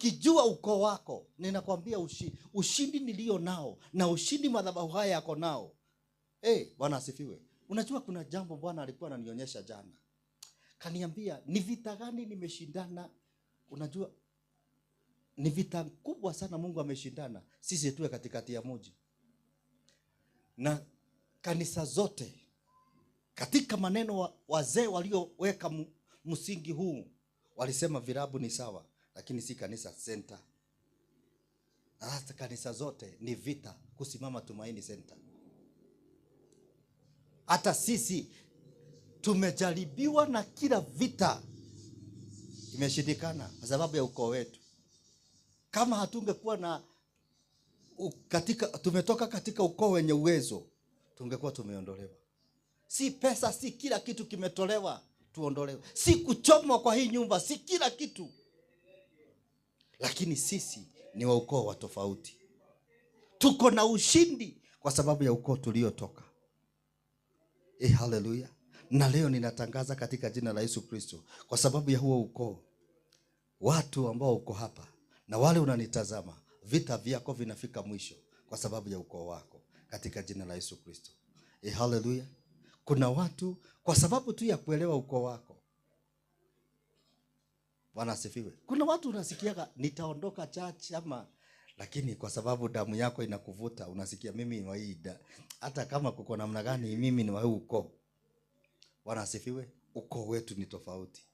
ukijua ukoo wako, ninakwambia ushindi nilio nao na ushindi madhabahu haya yako nao. Bwana asifiwe. Unajua kuna jambo Bwana alikuwa ananionyesha jana. Kaniambia ni vita gani nimeshindana. Unajua ni vita kubwa sana Mungu ameshindana. Sisi tuwe katikati ya mji. Na kanisa zote katika maneno wazee walioweka msingi huu walisema virabu ni sawa, lakini si kanisa center. Na hata kanisa zote ni vita kusimama Tumaini Center. Hata sisi tumejaribiwa na kila vita imeshindikana kwa sababu ya ukoo wetu. Kama hatungekuwa na tumetoka katika ukoo wenye uwezo, tungekuwa tumeondolewa. Si pesa, si kila kitu kimetolewa tuondolewe. Si kuchomwa kwa hii nyumba, si kila kitu. Lakini sisi ni wa ukoo wa tofauti. Tuko na ushindi kwa sababu ya ukoo tuliotoka. Haleluya. Na leo ninatangaza katika jina la Yesu Kristo, kwa sababu ya huo ukoo, watu ambao uko hapa na wale unanitazama, vita vyako vinafika mwisho kwa sababu ya ukoo wako katika jina la Yesu Kristo. Haleluya. Kuna watu kwa sababu tu ya kuelewa ukoo wako. Bwana asifiwe. Kuna watu unasikiaga nitaondoka church ama, lakini kwa sababu damu yako inakuvuta unasikia mimi ni wa hii, hata kama kuko namna gani mimi ni wa huu ukoo. Bwana asifiwe. Ukoo wetu ni tofauti.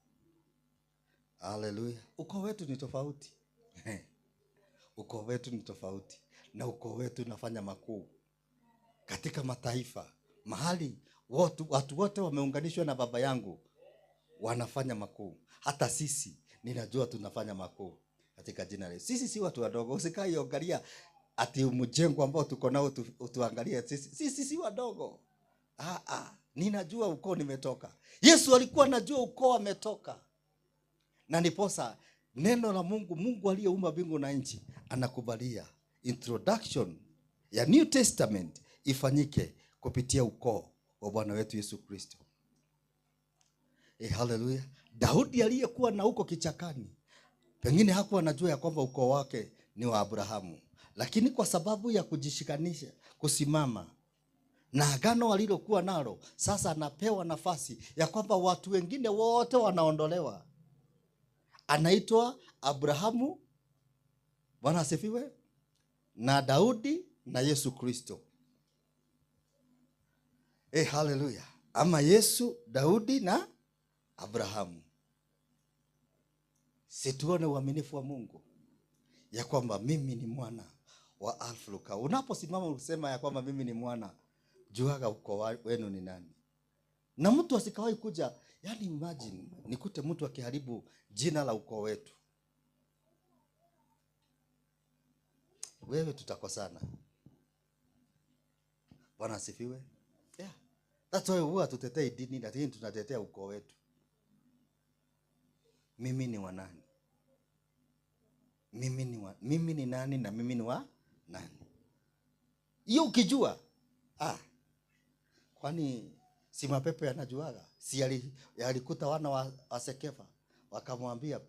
Haleluya. Ukoo wetu ni tofauti. Ukoo wetu ni tofauti. Na ukoo wetu unafanya makuu katika mataifa. Mahali watu wote wameunganishwa na baba yangu wanafanya makuu. Hata sisi ninajua tunafanya makuu katika jina la Yesu. Sisi si watu wadogo. Usikai angalia ati mjengo ambao tuko nao tuangalie sisi si wadogo. Ninajua ukoo nimetoka. Yesu alikuwa anajua ukoo ametoka. Na niposa neno la Mungu aliyeumba mbingu na nchi anakubalia introduction ya New Testament ifanyike kupitia ukoo wa Bwana wetu Yesu Kristo. Haleluya. Daudi aliyekuwa na huko kichakani, pengine hakuwa anajua ya kwamba ukoo wake ni wa Abrahamu, lakini kwa sababu ya kujishikanisha, kusimama na agano alilokuwa nalo, sasa anapewa nafasi ya kwamba watu wengine wote wanaondolewa. Anaitwa Abrahamu, Bwana asifiwe, na Daudi na Yesu Kristo. Haleluya. Ama Yesu, Daudi na Abrahamu. Situone uaminifu wa Mungu ya kwamba mimi ni mwana wa Alfluka. Unaposimama usema ya kwamba mimi ni mwana, juaga ukoo wenu ni nani. Na mtu asikawahi kuja, yani imagine nikute mtu akiharibu jina la ukoo wetu. Wewe tutakosana. Bwana asifiwe. That's why huwa tutetei dini, lakini tunatetea ukoo wetu. Mimi ni wa nani? Mimi ni nani na mimi ni wa nani? Hiyo ukijua, kwani si mapepo yanajuaga? Si alikuta wana wa Sekefa wakamwambia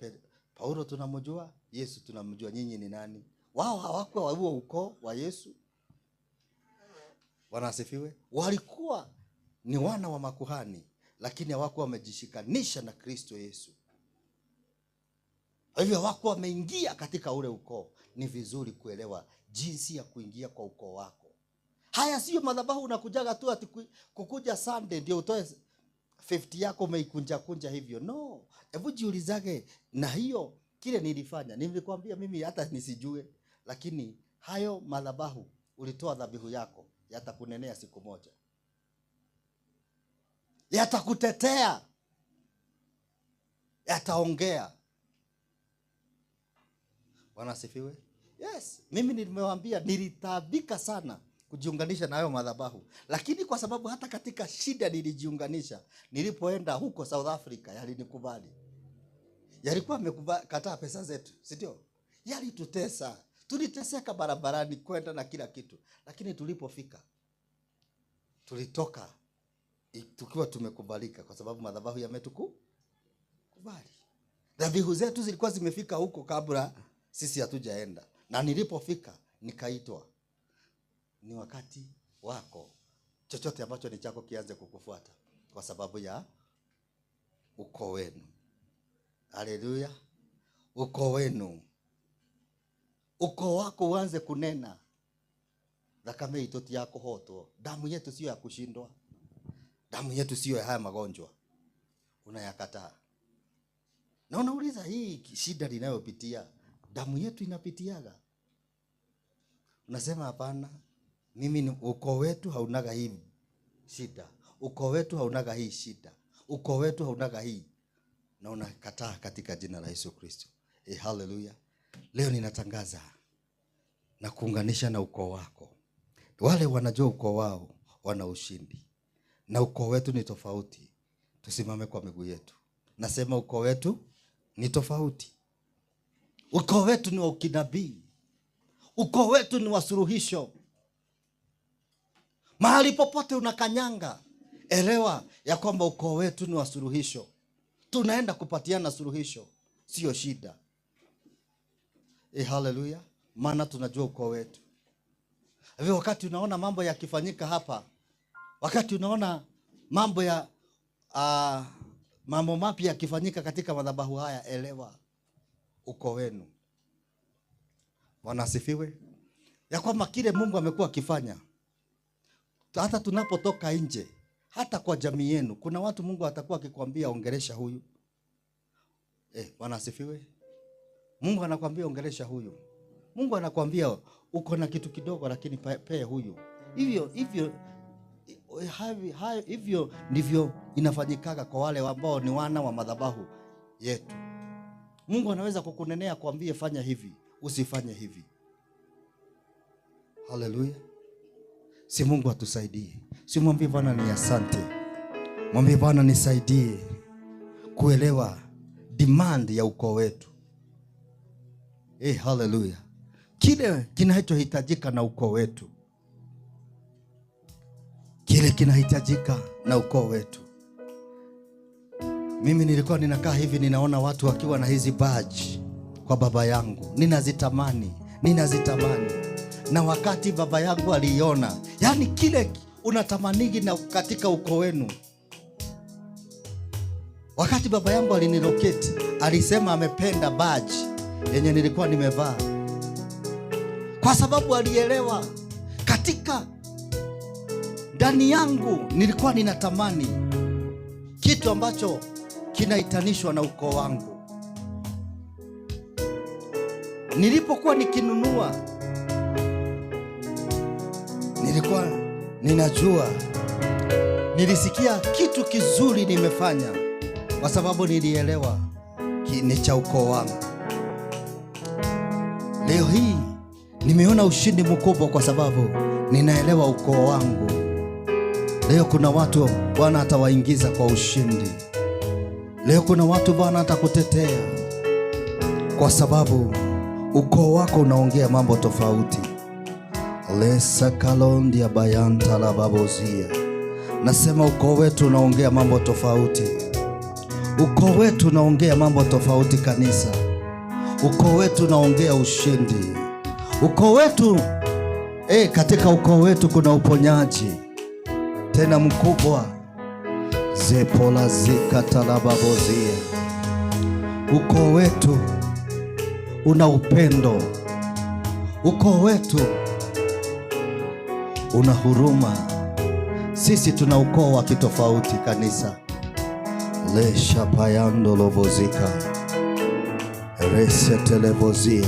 Paulo tunamjua, Yesu tunamjua, nyinyi ni nani? Wao hawakuwa wa huo ukoo wa Yesu. Bwana asifiwe. Walikuwa ni wana wa makuhani, lakini hawakuwa wamejishikanisha na Kristo Yesu. Hivyo hawakuwa wameingia katika ule ukoo. Ni vizuri kuelewa jinsi ya kuingia kwa ukoo wako. Haya sio madhabahu unakujaga tu ati kukuja Sunday ndio utoe 50 yako umeikunja hivyo. No, hebu jiulizage, na hiyo kile nilifanya. Nilikwambia mimi hata nisijue, lakini hayo madhabahu ulitoa dhabihu yako yatakunenea siku moja. Yatakutetea. Yataongea. Bwana asifiwe. Yes, mimi nimewaambia nilitaabika sana kujiunganisha na hayo madhabahu. Lakini kwa sababu hata katika shida nilijiunganisha. Nilipoenda huko South Africa yalinikubali. Yalikuwa amekataa pesa zetu, si ndio? Yalitutesa. Tuliteseka barabarani kwenda na kila kitu. Lakini tulipofika tulitoka tukiwa tumekubalika kwa sababu madhabahu yametukubali. Dhabihu zetu zilikuwa zimefika huko kabla sisi hatujaenda. Na nilipofika nikaitwa, ni wakati wako, chochote ambacho ni chako kianze kukufuata kwa sababu ya ukoo wenu. Haleluya. Ukoo wenu, ukoo wako uanze kunena. Thakame itu ti ya kuhotwo, damu yetu sio ya kushindwa, damu yetu sio ya haya magonjwa. Unayakataa na unauliza, hii shida ninayopitia damu yetu inapitiaga? Unasema hapana, mimi ukoo wetu haunaga hii shida, ukoo wetu haunaga hii shida, ukoo wetu haunaga hii, na unakataa katika jina la Yesu Kristo. Haleluya. Leo ninatangaza na kuunganisha na ukoo wako. Wale wanajua ukoo wao wana ushindi, na ukoo wetu ni tofauti. Tusimame kwa miguu yetu. Nasema ukoo wetu ni tofauti. Ukoo wetu ni wa ukinabii. Ukoo wetu ni wa suluhisho. Mahali popote unakanyanga, elewa ya kwamba ukoo wetu ni wa suluhisho. Tunaenda kupatiana suluhisho, sio shida. Haleluya. Maana tunajua ukoo wetu. Hivyo wakati unaona mambo yakifanyika hapa, wakati unaona mambo ya mambo mapya yakifanyika katika madhabahu haya, elewa ukoo wenu. Bwana asifiwe. Ya kwamba kile Mungu amekuwa akifanya, hata tunapotoka nje, hata kwa jamii yenu, kuna watu Mungu atakuwa akikwambia ongelesha huyu. Bwana asifiwe. Mungu anakuambia ongelesha huyu. Mungu anakuambia uko na kitu kidogo lakini pee huyu. Hivyo ndivyo inafanyikaga kwa wale ambao ni wana wa madhabahu yetu. Mungu anaweza kukunenea kuambie fanya hivi, usifanye hivi. Haleluya. Si Mungu atusaidie. Si mwambie Bwana ni asante. Mwambie Bwana nisaidie kuelewa demand ya ukoo wetu. Haleluya. Kile kinachohitajika na ukoo wetu. Kile kinahitajika na ukoo wetu. Mimi nilikuwa ninakaa hivi, ninaona watu wakiwa na hizi badge kwa baba yangu. Ninazitamani. Na wakati baba yangu aliona, yani kile unatamanigi na katika ukoo wenu. Wakati baba yangu alinilocate, alisema amependa badge yenye nilikuwa nimevaa. Kwa sababu alielewa katika ndani yangu nilikuwa ninatamani kitu ambacho kinaitanishwa na ukoo wangu. Nilipokuwa nikinunua, nilikuwa ninajua, nilisikia kitu kizuri nimefanya, kwa sababu nilielewa ni cha ukoo wangu. Leo hii nimeona ushindi mkubwa kwa sababu ninaelewa ukoo wangu. Leo kuna watu Bwana atawaingiza kwa ushindi. Leo kuna watu Bwana atakutetea kwa sababu ukoo wako unaongea mambo tofauti. Lesa kalondia bayanta la babozia. Nasema ukoo wetu unaongea mambo tofauti. Ukoo wetu unaongea mambo tofauti kanisa. Ukoo wetu unaongea ushindi. Ukoo wetu katika ukoo wetu kuna uponyaji tena mkubwa. Zepola zikata la babozia. Ukoo wetu una upendo. Ukoo wetu una huruma. Sisi tuna ukoo wa kitofauti kanisa. Lesha payando lobozika. Rese telebozia.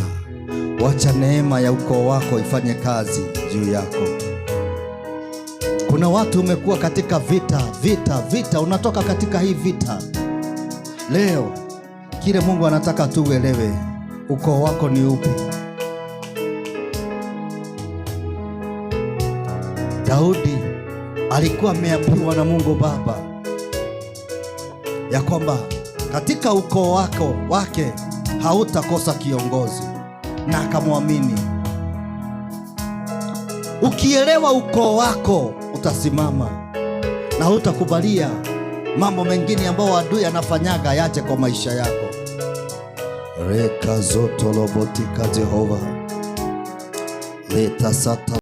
Wacha neema ya ukoo wako ifanye kazi juu yako. Kuna watu umekuwa katika vita, unatoka katika hii vita. Leo kile Mungu anataka tu uelewe, ukoo wako ni upi. Daudi alikuwa ameambiwa na Mungu Baba ya kwamba katika ukoo wake hautakosa kiongozi, na akamwamini. Ukielewa ukoo wako utasimama na hutakubalia mambo mengine ambayo adui anafanyaga yaje kwa maisha yako. Reka zoto lobotika Jehova. Leta sata